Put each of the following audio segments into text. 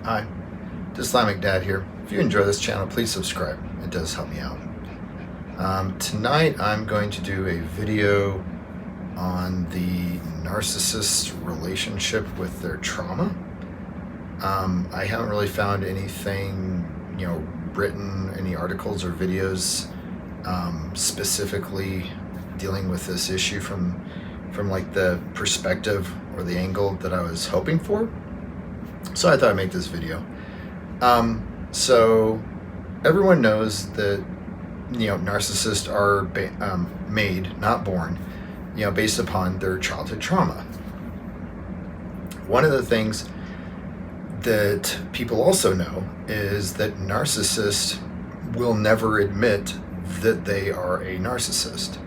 Hi, Islamic Dad here. If you enjoy this channel, please subscribe. It does help me out. Tonight I'm going to do a video on the narcissist relationship with their trauma. I haven't really found anything, written, any articles or videos specifically dealing with this issue from like the perspective or the angle that I was hoping for. So I thought I'd make this video. So everyone knows that, narcissists are made, not born, based upon their childhood trauma. One of the things that people also know is that narcissists will never admit that they are a narcissist,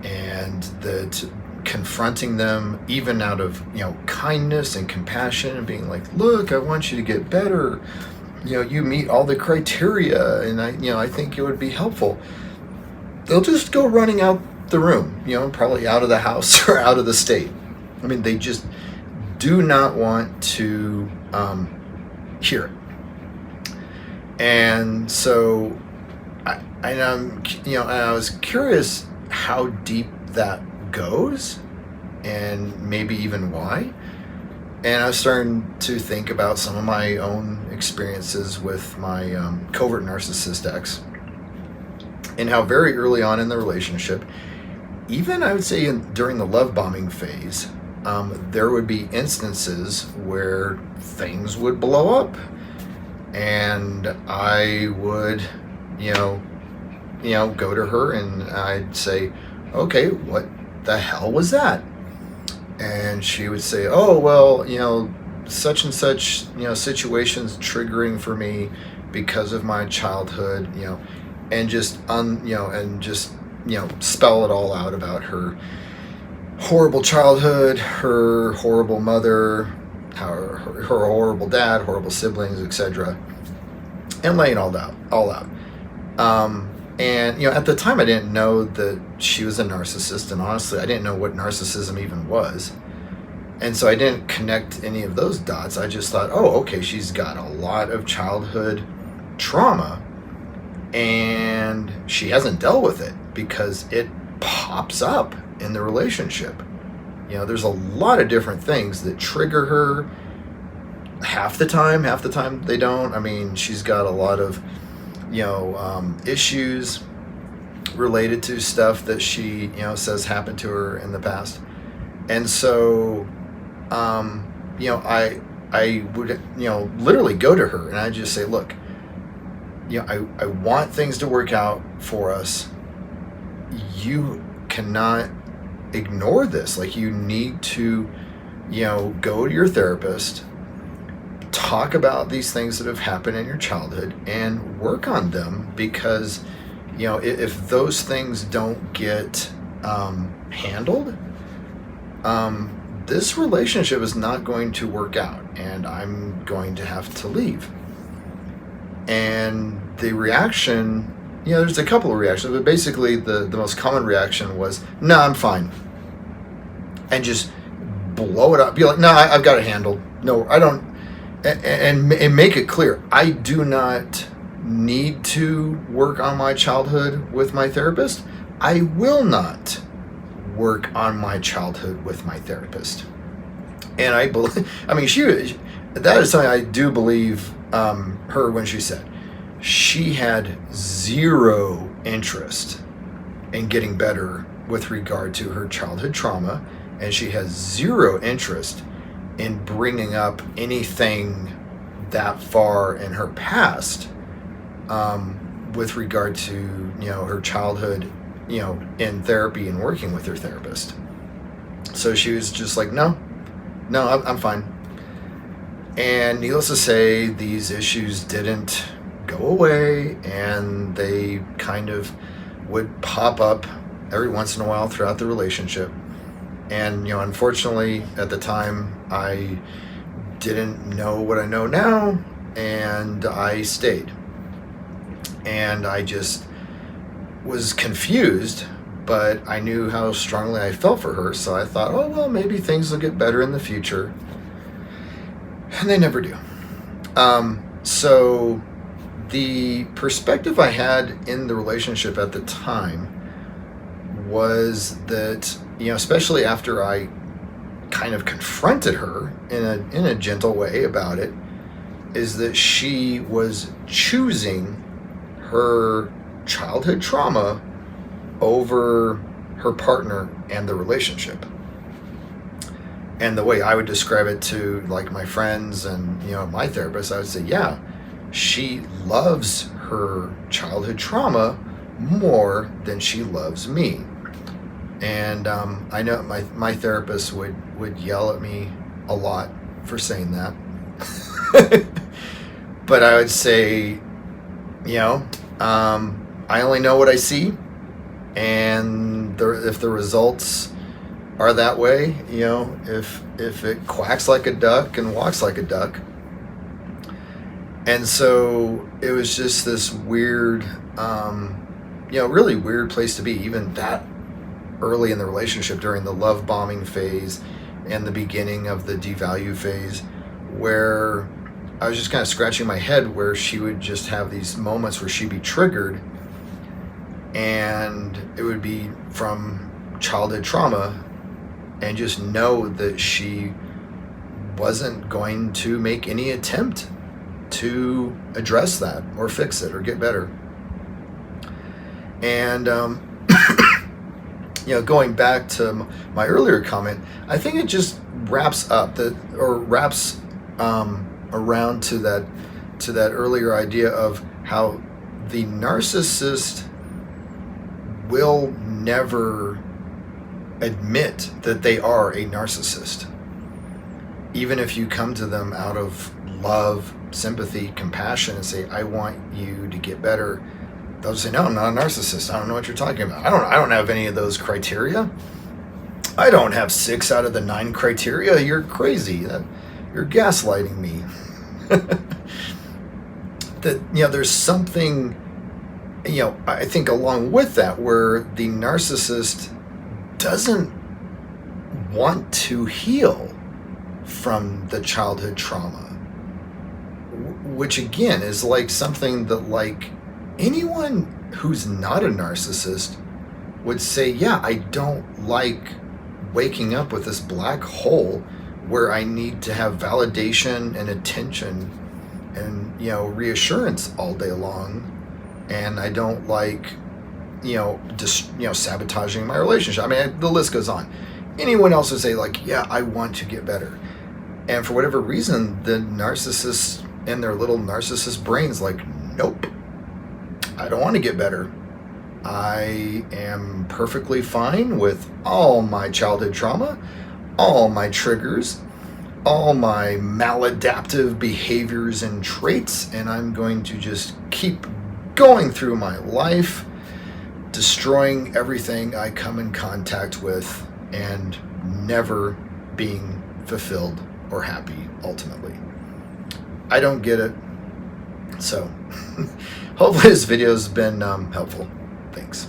and that confronting them even out of kindness and compassion and being like, look, I want you to get better, you meet all the criteria and I think it would be helpful, they'll just go running out the room, probably out of the house or out of the state. I mean, they just do not want to hear it. And so I was curious how deep that goes and maybe even why. And I was starting to think about some of my own experiences with my covert narcissist ex, and how very early on in the relationship, even I would say during the love bombing phase, there would be instances where things would blow up, and I would go to her and I'd say, okay, what the hell was that? And she would say, oh, well, such and such, situations triggering for me because of my childhood, and just spell it all out about her horrible childhood, her horrible mother, her horrible dad, horrible siblings, etc., and lay it all out. And at the time I didn't know that she was a narcissist, and honestly I didn't know what narcissism even was, and so I didn't connect any of those dots. I just thought, oh, okay, she's got a lot of childhood trauma and she hasn't dealt with it because it pops up in the relationship. There's a lot of different things that trigger her. Half the time they don't. I mean, she's got a lot of issues related to stuff that she says happened to her in the past. And so I would literally go to her and I just say, look, I want things to work out for us. You cannot ignore this. Like, you need to go to your therapist, talk about these things that have happened in your childhood and work on them, because if those things don't get handled, this relationship is not going to work out and I'm going to have to leave. And the reaction, there's a couple of reactions, but basically the most common reaction was, no, I'm fine, and just blow it up, be like, no, I've got it handled, no, I don't. And make it clear, I do not need to work on my childhood with my therapist. I will not work on my childhood with my therapist. And I believe, that is something I do believe her when she said she had zero interest in getting better with regard to her childhood trauma, and she has zero interest in bringing up anything that far in her past with regard to her childhood in therapy and working with her therapist. So she was just like, no, I'm fine. And needless to say, these issues didn't go away, and they kind of would pop up every once in a while throughout the relationship. And unfortunately at the time I didn't know what I know now, and I stayed, and I just was confused, but I knew how strongly I felt for her, so I thought, oh well, maybe things will get better in the future. And they never do. So the perspective I had in the relationship at the time was that, especially after I kind of confronted her in a gentle way about it, is that she was choosing her childhood trauma over her partner and the relationship. And the way I would describe it to like my friends and my therapist, I would say, yeah, she loves her childhood trauma more than she loves me. And I know my therapist would yell at me a lot for saying that. But I would say, I only know what I see, and if the results are that way, if it quacks like a duck and walks like a duck. And so it was just this weird, really weird place to be, even that early in the relationship, during the love bombing phase and the beginning of the devalue phase, where I was just kind of scratching my head, where she would just have these moments where she'd be triggered, and it would be from childhood trauma, and just know that she wasn't going to make any attempt to address that or fix it or get better. And going back to my earlier comment, I think it just wraps around to that earlier idea of how the narcissist will never admit that they are a narcissist. Even if you come to them out of love, sympathy, compassion, and say, I want you to get better, they'll say, no, I'm not a narcissist. I don't know what you're talking about. I don't have any of those criteria. I don't have 6 out of the 9 criteria. You're crazy. You're gaslighting me. That, there's something, I think along with that, where the narcissist doesn't want to heal from the childhood trauma, which again is like something that like anyone who's not a narcissist would say, yeah, I don't like waking up with this black hole where I need to have validation and attention and reassurance all day long, and I don't like sabotaging my relationship. I mean, the list goes on. Anyone else would say like, yeah, I want to get better. And for whatever reason, the narcissists in their little narcissist brains like, nope, I don't want to get better. I am perfectly fine with all my childhood trauma, all my triggers, all my maladaptive behaviors and traits, and I'm going to just keep going through my life, destroying everything I come in contact with, and never being fulfilled or happy ultimately. I don't get it. So hopefully this video has been helpful. Thanks.